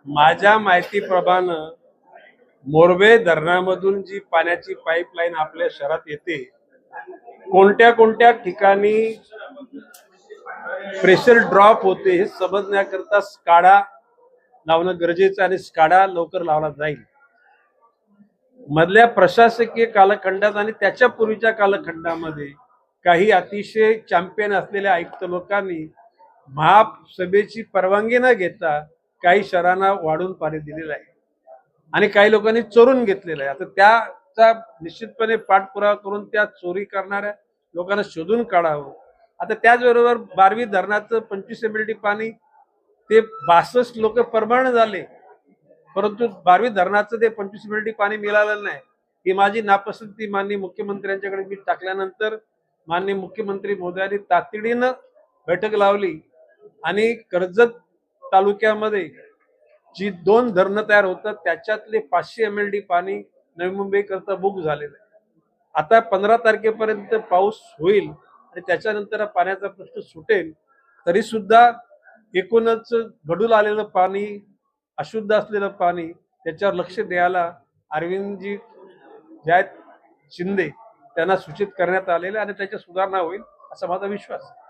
माझ्या माहितीप्रमाणे मोरबे धरणामधून जी पाण्याची पाईपलाईन आपल्या शहरात येते, कोणत्या कोणत्या ठिकाणी प्रेशर ड्रॉप होते हे समजण्याकरता स्काडा लावणं गरजेचं आणि स्काडा लवकर लावला जाईल. मधल्या प्रशासकीय कालखंडात आणि त्याच्या पूर्वीच्या कालखंडामध्ये काही अतिशय चॅम्पियन असलेल्या आयुक्त लोकांनी महासभेची परवानगी न घेता काही शहरांना वाढून पाणी दिलेलं आहे आणि काही लोकांनी चोरून घेतलेलं आहे. आता त्याचा निश्चितपणे पाठपुरावा करून त्या चोरी करणाऱ्या लोकांना शोधून काढावं. आता त्याचबरोबर बारवी धरणाचं 25 MLD पाणी ते 62 लोक परमनंट झाले, परंतु बारवी धरणाचं ते 25 MLD पाणी मिळालेलं नाही. ही माझी नापसंती माननीय मुख्यमंत्र्यांच्याकडे मी टाकल्यानंतर माननीय मुख्यमंत्री महोदयांनी तातडीनं बैठक लावली आणि कर्जत तालुक्यामध्ये जी 2 धरणं तयार होतात त्याच्यातले 500 MLD पाणी नवी मुंबई करता बुक झालेलं आहे. आता 15 तारखेपर्यंत पाऊस होईल आणि त्याच्यानंतर पाण्याचा प्रश्न सुटेल. तरी सुद्धा एकूणच गढूळ आलेलं पाणी, अशुद्ध असलेलं पाणी त्याच्यावर लक्ष द्यायला अरविंदजी जयंत शिंदे त्यांना सूचित करण्यात आलेलं आणि त्याच्या सुधारणा होईल असा माझा विश्वास आहे.